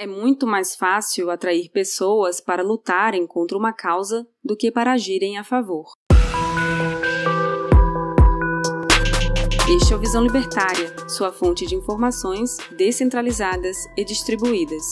É muito mais fácil atrair pessoas para lutarem contra uma causa do que para agirem a favor. Este é o Visão Libertária, sua fonte de informações descentralizadas e distribuídas.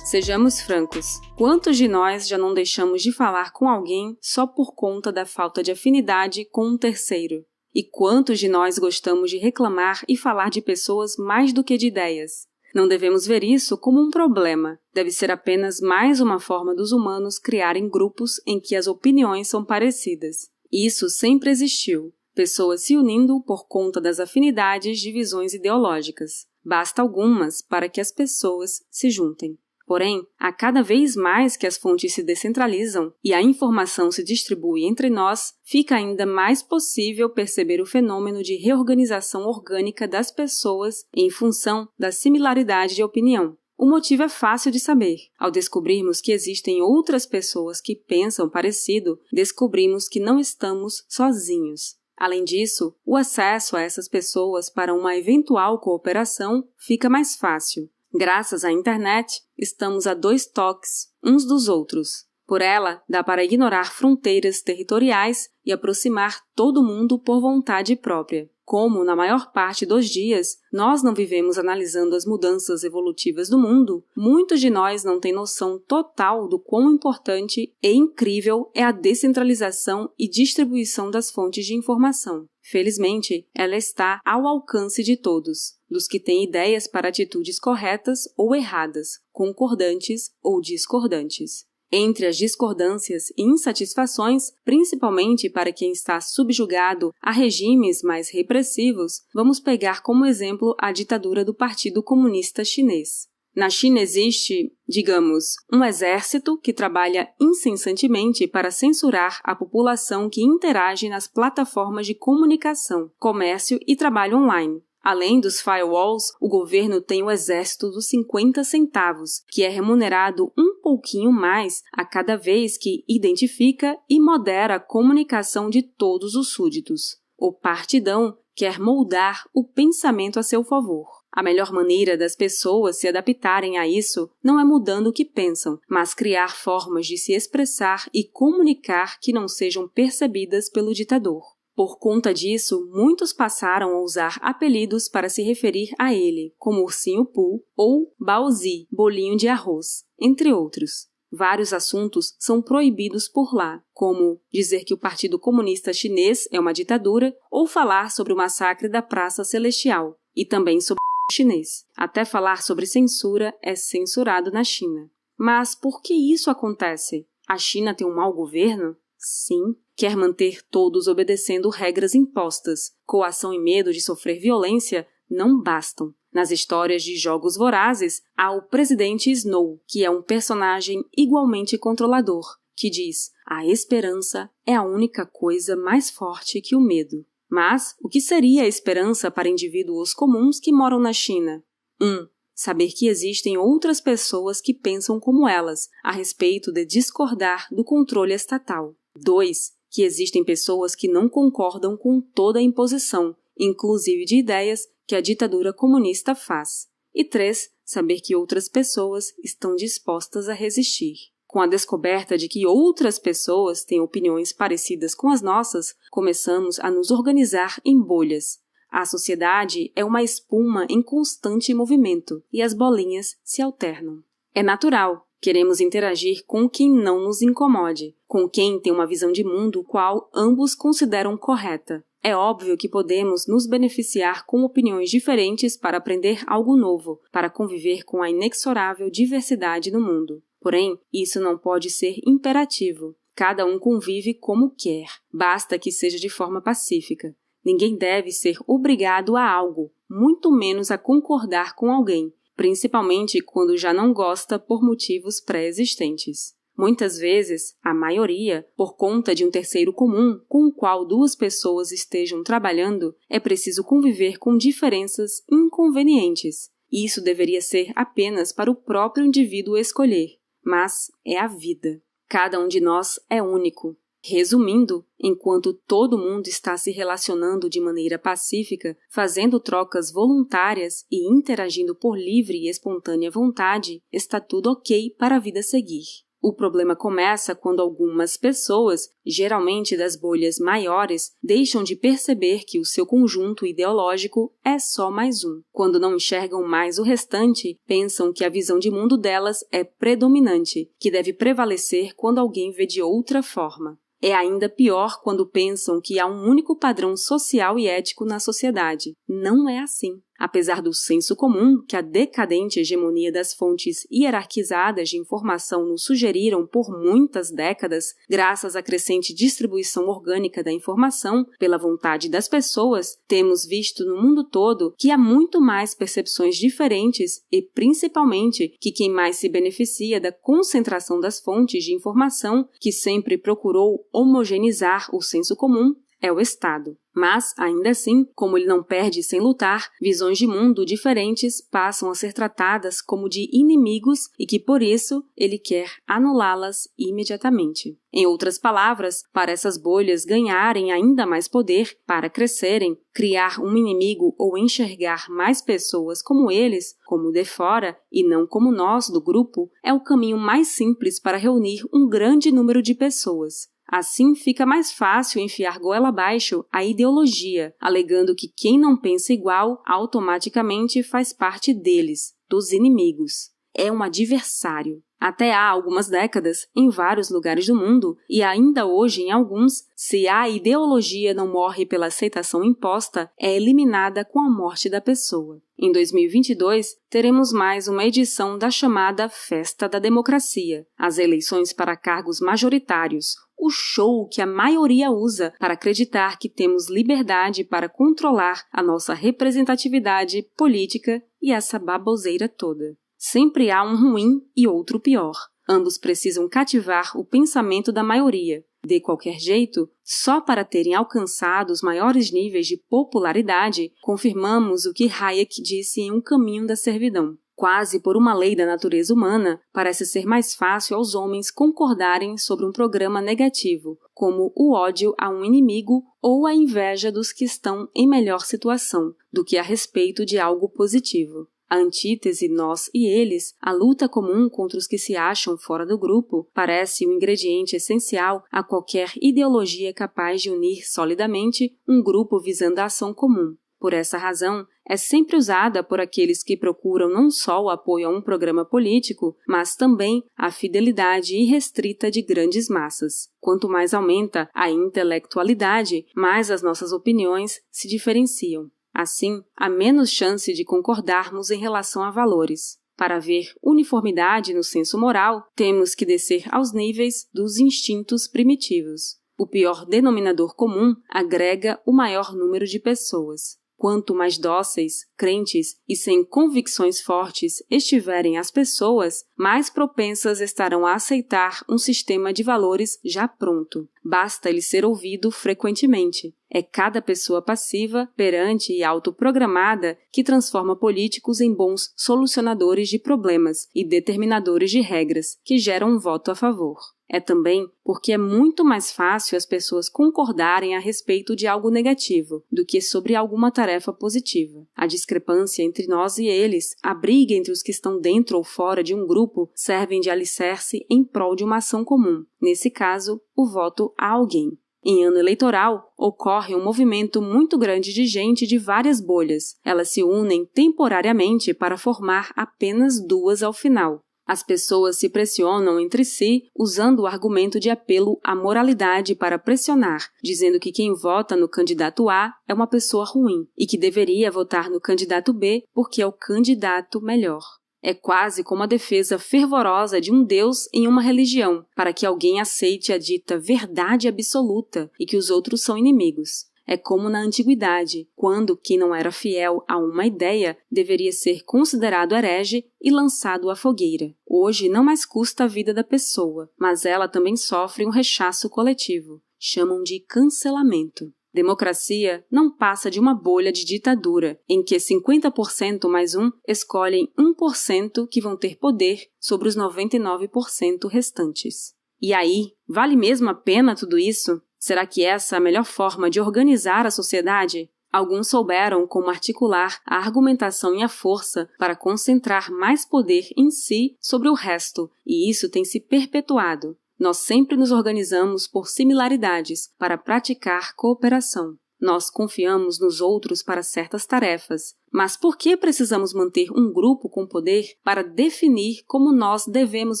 Sejamos francos, quantos de nós já não deixamos de falar com alguém só por conta da falta de afinidade com um terceiro? E quantos de nós gostamos de reclamar e falar de pessoas mais do que de ideias? Não devemos ver isso como um problema. Deve ser apenas mais uma forma dos humanos criarem grupos em que as opiniões são parecidas. Isso sempre existiu. Pessoas se unindo por conta das afinidades de visões ideológicas. Basta algumas para que as pessoas se juntem. Porém, a cada vez mais que as fontes se descentralizam e a informação se distribui entre nós, fica ainda mais possível perceber o fenômeno de reorganização orgânica das pessoas em função da similaridade de opinião. O motivo é fácil de saber. Ao descobrirmos que existem outras pessoas que pensam parecido, descobrimos que não estamos sozinhos. Além disso, o acesso a essas pessoas para uma eventual cooperação fica mais fácil. Graças à internet, estamos a 2 toques uns dos outros. Por ela, dá para ignorar fronteiras territoriais e aproximar todo mundo por vontade própria. Como, na maior parte dos dias, nós não vivemos analisando as mudanças evolutivas do mundo, muitos de nós não têm noção total do quão importante e incrível é a descentralização e distribuição das fontes de informação. Felizmente, ela está ao alcance de todos, dos que têm ideias para atitudes corretas ou erradas, concordantes ou discordantes. Entre as discordâncias e insatisfações, principalmente para quem está subjugado a regimes mais repressivos, vamos pegar como exemplo a ditadura do Partido Comunista Chinês. Na China existe, digamos, um exército que trabalha incessantemente para censurar a população que interage nas plataformas de comunicação, comércio e trabalho online. Além dos firewalls, o governo tem o exército dos 50 centavos, que é remunerado um pouquinho mais a cada vez que identifica e modera a comunicação de todos os súditos. O partidão quer moldar o pensamento a seu favor. A melhor maneira das pessoas se adaptarem a isso não é mudando o que pensam, mas criar formas de se expressar e comunicar que não sejam percebidas pelo ditador. Por conta disso, muitos passaram a usar apelidos para se referir a ele, como Ursinho Pooh ou Baozi, bolinho de arroz, entre outros. Vários assuntos são proibidos por lá, como dizer que o Partido Comunista Chinês é uma ditadura ou falar sobre o massacre da Praça Celestial, e também sobre o chinês. Até falar sobre censura é censurado na China. Mas por que isso acontece? A China tem um mau governo? Sim. Quer manter todos obedecendo regras impostas. Coação e medo de sofrer violência não bastam. Nas histórias de Jogos Vorazes, há o presidente Snow, que é um personagem igualmente controlador, que diz: a esperança é a única coisa mais forte que o medo. Mas o que seria a esperança para indivíduos comuns que moram na China? 1. Saber que existem outras pessoas que pensam como elas, a respeito de discordar do controle estatal. 2. Que existem pessoas que não concordam com toda a imposição, inclusive de ideias, que a ditadura comunista faz. E 3. Saber que outras pessoas estão dispostas a resistir. Com a descoberta de que outras pessoas têm opiniões parecidas com as nossas, começamos a nos organizar em bolhas. A sociedade é uma espuma em constante movimento, e as bolinhas se alternam. É natural. Queremos interagir com quem não nos incomode, com quem tem uma visão de mundo qual ambos consideram correta. É óbvio que podemos nos beneficiar com opiniões diferentes para aprender algo novo, para conviver com a inexorável diversidade no mundo. Porém, isso não pode ser imperativo. Cada um convive como quer, basta que seja de forma pacífica. Ninguém deve ser obrigado a algo, muito menos a concordar com alguém, principalmente quando já não gosta por motivos pré-existentes. Muitas vezes, a maioria, por conta de um terceiro comum com o qual 2 pessoas estejam trabalhando, é preciso conviver com diferenças inconvenientes. Isso deveria ser apenas para o próprio indivíduo escolher, mas é a vida. Cada um de nós é único. Resumindo, enquanto todo mundo está se relacionando de maneira pacífica, fazendo trocas voluntárias e interagindo por livre e espontânea vontade, está tudo ok para a vida seguir. O problema começa quando algumas pessoas, geralmente das bolhas maiores, deixam de perceber que o seu conjunto ideológico é só mais um. Quando não enxergam mais o restante, pensam que a visão de mundo delas é predominante, que deve prevalecer quando alguém vê de outra forma. É ainda pior quando pensam que há um único padrão social e ético na sociedade. Não é assim. Apesar do senso comum que a decadente hegemonia das fontes hierarquizadas de informação nos sugeriram por muitas décadas, graças à crescente distribuição orgânica da informação pela vontade das pessoas, temos visto no mundo todo que há muito mais percepções diferentes e, principalmente, que quem mais se beneficia da concentração das fontes de informação, que sempre procurou homogeneizar o senso comum, é o Estado. Mas, ainda assim, como ele não perde sem lutar, visões de mundo diferentes passam a ser tratadas como de inimigos e que, por isso, ele quer anulá-las imediatamente. Em outras palavras, para essas bolhas ganharem ainda mais poder, para crescerem, criar um inimigo ou enxergar mais pessoas como eles, como de fora, e não como nós do grupo, é o caminho mais simples para reunir um grande número de pessoas. Assim, fica mais fácil enfiar goela abaixo a ideologia, alegando que quem não pensa igual automaticamente faz parte deles, dos inimigos. É um adversário. Até há algumas décadas, em vários lugares do mundo, e ainda hoje em alguns, se a ideologia não morre pela aceitação imposta, é eliminada com a morte da pessoa. Em 2022, teremos mais uma edição da chamada Festa da Democracia, as eleições para cargos majoritários, o show que a maioria usa para acreditar que temos liberdade para controlar a nossa representatividade política e essa baboseira toda. Sempre há um ruim e outro pior. Ambos precisam cativar o pensamento da maioria. De qualquer jeito, só para terem alcançado os maiores níveis de popularidade, confirmamos o que Hayek disse em Um Caminho da Servidão. Quase por uma lei da natureza humana, parece ser mais fácil aos homens concordarem sobre um programa negativo, como o ódio a um inimigo ou a inveja dos que estão em melhor situação, do que a respeito de algo positivo. A antítese nós e eles, a luta comum contra os que se acham fora do grupo, parece um ingrediente essencial a qualquer ideologia capaz de unir solidamente um grupo visando a ação comum. Por essa razão, é sempre usada por aqueles que procuram não só o apoio a um programa político, mas também a fidelidade irrestrita de grandes massas. Quanto mais aumenta a intelectualidade, mais as nossas opiniões se diferenciam. Assim, há menos chance de concordarmos em relação a valores. Para haver uniformidade no senso moral, temos que descer aos níveis dos instintos primitivos. O pior denominador comum agrega o maior número de pessoas. Quanto mais dóceis, crentes e sem convicções fortes estiverem as pessoas, mais propensas estarão a aceitar um sistema de valores já pronto. Basta ele ser ouvido frequentemente. É cada pessoa passiva, perante e autoprogramada que transforma políticos em bons solucionadores de problemas e determinadores de regras que geram um voto a favor. É também porque é muito mais fácil as pessoas concordarem a respeito de algo negativo do que sobre alguma tarefa positiva. A discrepância entre nós e eles, a briga entre os que estão dentro ou fora de um grupo, servem de alicerce em prol de uma ação comum. Nesse caso, o voto a alguém. Em ano eleitoral, ocorre um movimento muito grande de gente de várias bolhas. Elas se unem temporariamente para formar apenas duas ao final. As pessoas se pressionam entre si usando o argumento de apelo à moralidade para pressionar, dizendo que quem vota no candidato A é uma pessoa ruim e que deveria votar no candidato B porque é o candidato melhor. É quase como a defesa fervorosa de um Deus em uma religião, para que alguém aceite a dita verdade absoluta e que os outros são inimigos. É como na antiguidade, quando quem não era fiel a uma ideia deveria ser considerado herege e lançado à fogueira. Hoje não mais custa a vida da pessoa, mas ela também sofre um rechaço coletivo. Chamam de cancelamento. Democracia não passa de uma bolha de ditadura, em que 50% mais um escolhem 1% que vão ter poder sobre os 99% restantes. E aí, vale mesmo a pena tudo isso? Será que essa é a melhor forma de organizar a sociedade? Alguns souberam como articular a argumentação e a força para concentrar mais poder em si sobre o resto, e isso tem se perpetuado. Nós sempre nos organizamos por similaridades para praticar cooperação. Nós confiamos nos outros para certas tarefas. Mas por que precisamos manter um grupo com poder para definir como nós devemos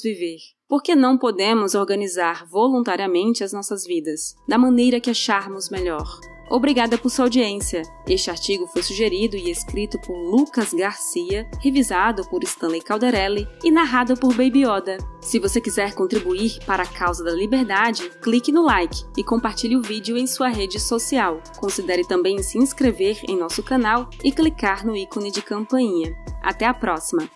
viver? Por que não podemos organizar voluntariamente as nossas vidas, da maneira que acharmos melhor? Obrigada por sua audiência. Este artigo foi sugerido e escrito por Lucas Garcia, revisado por Stanley Calderelli e narrado por Baby Yoda. Se você quiser contribuir para a causa da liberdade, clique no like e compartilhe o vídeo em sua rede social. Considere também se inscrever em nosso canal e clicar no ícone de campainha. Até a próxima!